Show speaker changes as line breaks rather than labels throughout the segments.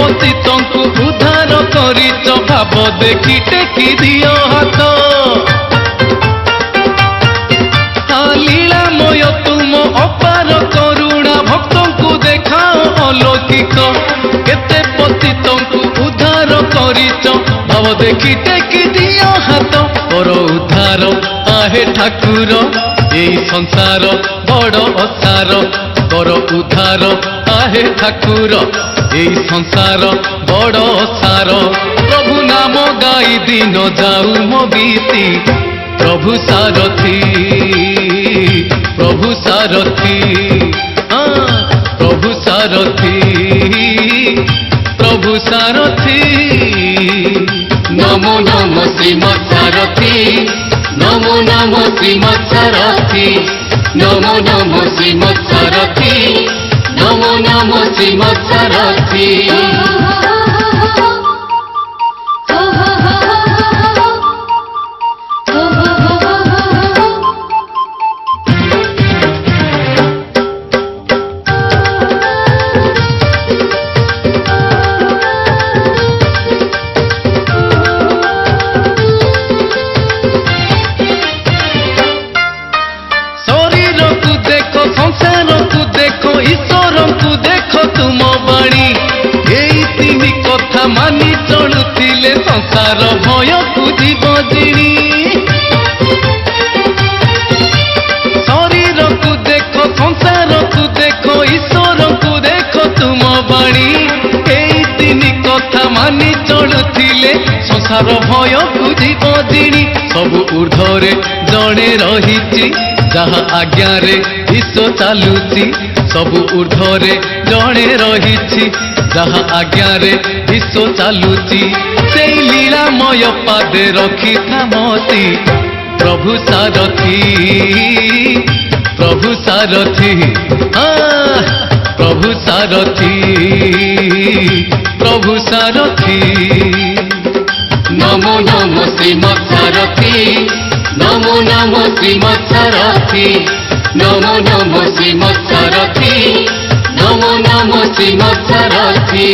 ପତିତଙ୍କୁ ଉଦ୍ଧାର କରିଛ ଭାବ ଦେଖି ଟେକି ଦିଅ ହାତ। ଲୀଳାମୟ ତୁମ ଅପାର କରୁଣା ଭକ୍ତଙ୍କୁ ଦେଖାଅ ଅଲୌକିକ। କେତେ ପତିତଙ୍କୁ ଉଦ୍ଧାର କରିଛ ଭାବ ଦେଖି ଟେକି ଦିଅ ହାତ। କର ଉଦ୍ଧାର ଆହେ ଠାକୁର এই ସଂସାର ବଡ଼ ଅସାର। କର ଉଦ୍ଧାର ଆହେ ଠାକୁର এই ସଂସାର ବଡ଼ ଅସାର। ପ୍ରଭୁ ନାମ ଗାଇ ଦିନ ଯାଉ ମୋ ଗୀତି प्रभु सारथी प्रभु सारथी प्रभु सारथी प्रभु सारथी। नमो नमो श्रीमत् सारथी नमो नमो श्रीमत् सारथी नमो नमो श्रीमत् सारथी नमो नमो श्रीमत् सारथी। मानी चलुथिले संसार भय बुझिब जिणी। शरीर को देख संसार को देख ईश्वर को देख तुम बाणी। एई तीन कथा मानी चलुथिले संसार भय बुझिब जिणी। सबु ऊर्ध्वरे जणे रहिछि जहा आज्ञा रे विश्व चालुछि। सबु ऊर्ध्वरे जणे रहिछि जहा आज्ञा रे विश्व चालुची। से लीलामय पादे रखी थामती प्रभु सारथी प्रभु सारथी प्रभु सारथी प्रभु सारथी। नमो नमो श्रीमत् सारथी नमो नमो श्रीमत् सारथी नमो नमो श्रीमत् सारथी नमो नमो श्रीमत् सारथी।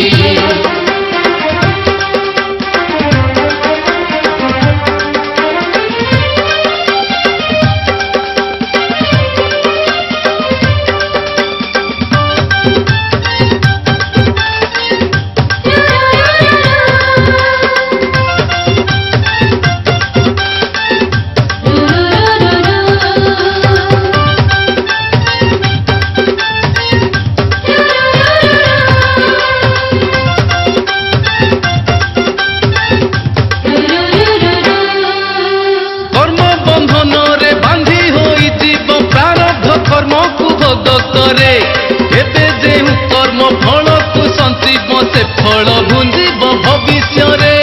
फल भुंजीब भविष्य रे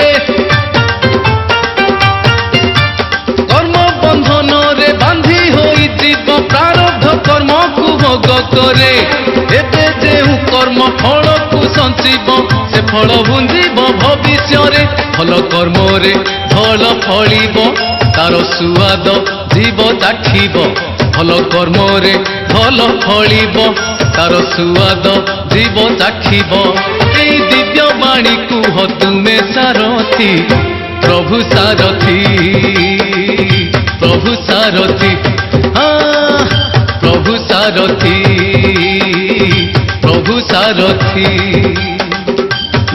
कर्म बंधन रे बांधी होई जीव प्रारब्ध कर्म को भोग करे। एते जेहु कर्म फल को संचिब से फल भुंजीब भविष्य रे। फल कर्म रे फल फलिब तार सुआद जीव चाखिब। फल कर्म रे फल फलिब तार सुआद जीव चाखिब। दिव्य वाणी कुह तुमे सारथी प्रभु सारथी प्रभु सारथी प्रभु सारथी प्रभु सारथी।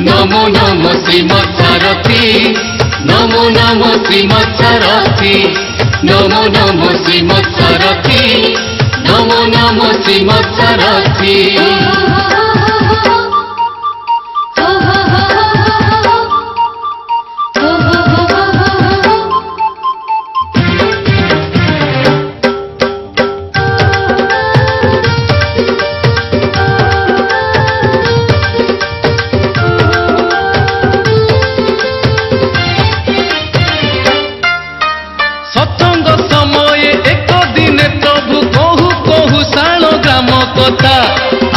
नमो नमो श्रीमत् सारथी नमो नमो श्रीमत् सारथी नमो नमो श्रीमत् सारथी नमो नमो श्रीमत् सारथी।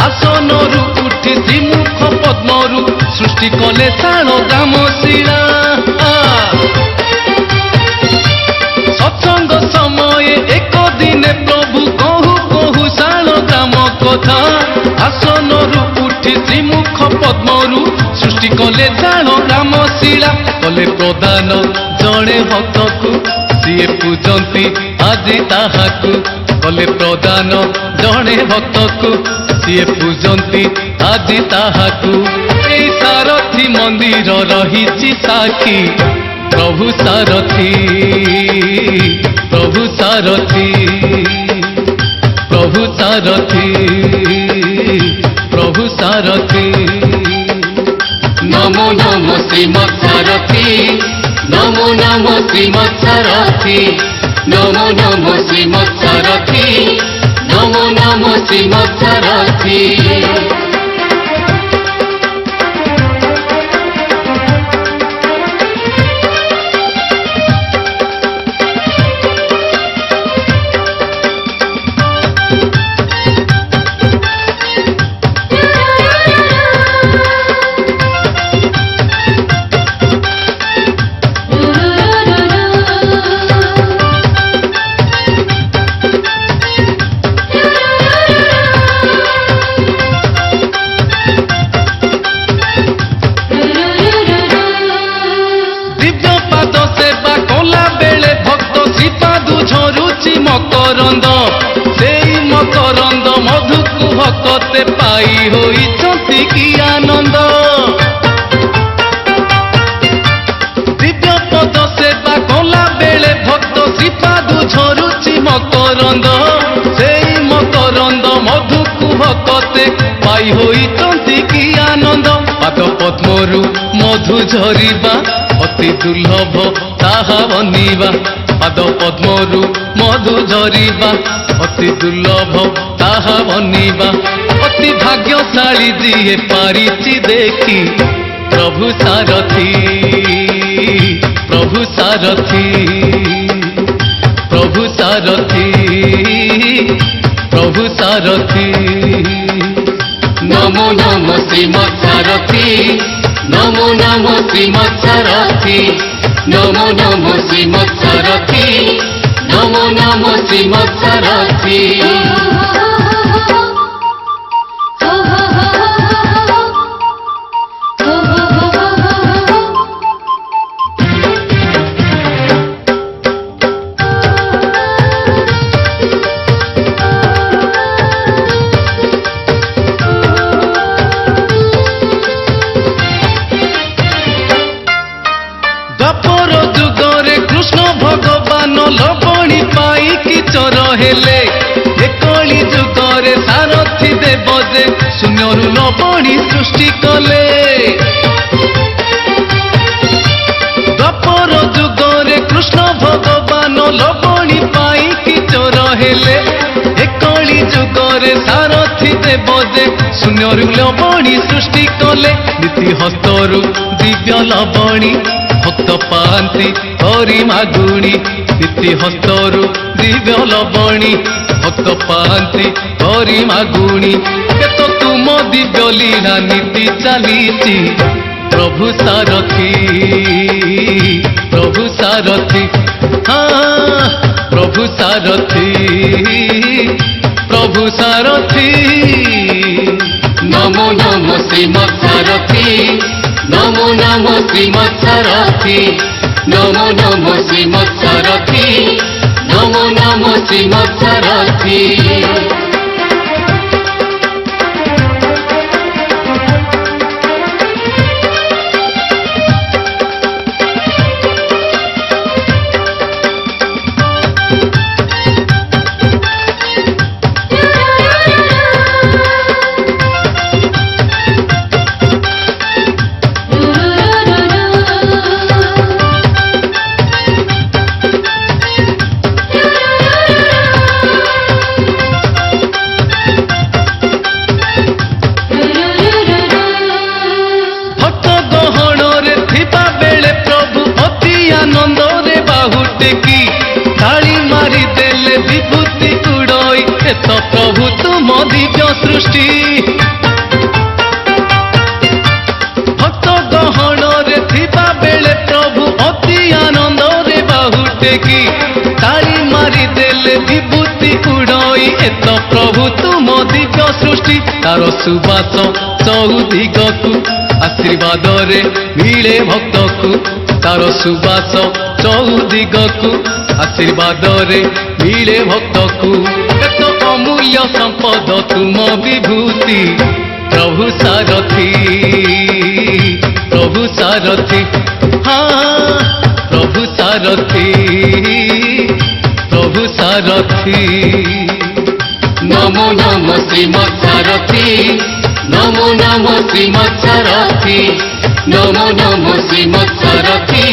आसनरु उठी त्रिमुख पद्मरु सृष्टि कले शाण ग्राम शिला। सत्संग समय एक दिन प्रभु कहु कहु शाण ग्राम कथा। आसनरु उठी त्रिमुख पद्मरु सृष्टि सृष्टि कले जान रामशिला कले प्रदान जड़े भक्त को सीए पूजती आज ताहाकू कले प्रदान जड़े भक्त को सीए पूजती आज ताहाकू ए सारथी मंदिर रही साक्षी प्रभु सारथी प्रभु सारथी प्रभु सारथी प्रभु सारथी
नमो नमो श्रीमत् सारथी नमो नमो श्रीमत् सारथी नमो नमो श्रीमत् सारथी नमो नमो श्रीमत् सारथी
मकरंद से मकरंद मधुकु भक्ते पाई होइछंती की आनंद दिव्य पद सेवा कला बेले भक्त श्रीपाद झरुची मकरंद से मकरंद मधुकु भक्ते पाई होइछंती की आनंद पाद पद्मरु मधु झरिबा अति दुर्लभ ताहा बनिबा पाद पद्मरु मधु झरिबा अति दुर्लभ ताहा बनिबा अति भाग्यशाली जीए पारिछि देखी प्रभु सारथी प्रभु सारथी प्रभु सारथी प्रभु सारथी
नमो नमो श्रीमत् सारथी नमो नमो श्रीमत् सारथी नमो नमो श्रीमत् सारथी नमो नमो श्रीमत् सारथी
लबणी पाई किचर हेले एकली जुगरे सारथी देव जे शून्यरु लबणी सृष्टि कले द्वापर जुगरे कृष्ण भगवान लबणी पाई किचर हेले एकली जुगरे सारथी देव जे शून्यरु लबणी सृष्टि कले नीति हस्तरु दिव्य लबणी भक्त पांति हरि मागुणी नीति हस्तरु दिव्य लबणी भक्त पांति हरि मागुणी केत तुम दिव्य लीला नीति चलीची प्रभु सारथी प्रभु सारथी हाँ प्रभु सारथी प्रभु सारथी
नमो नमो श्रीमत् सारथी नमो नमो श्रीमत् सारथी नमो नमो श्रीमत् सारथी नमो नमो श्रीमत् सारथी
तो प्रभु तुम दिव्य सृष्टि भक्त गहन रे थिबा बेले प्रभु अति आनंद रे बाहु टेकी ताली मारी देले विभूति उड़ई एत प्रभु तुम दिव्य सृष्टि तार सुबास चौदिगकु आशीर्वाद रे मिले भक्त को तार सुबास चौदिग को आशीर्वाद रे मिले भक्त को एक अमूल्य संपद तुम विभूति प्रभु सारथी हाँ प्रभु सारथी
नमो नमो श्रीमत् सारथी नमो नमो श्रीमत् सारथी नमो नमो श्रीमत् सारथी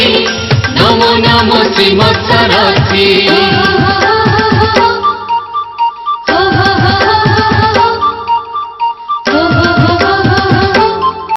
नमो नमो श्रीमत् सारथी।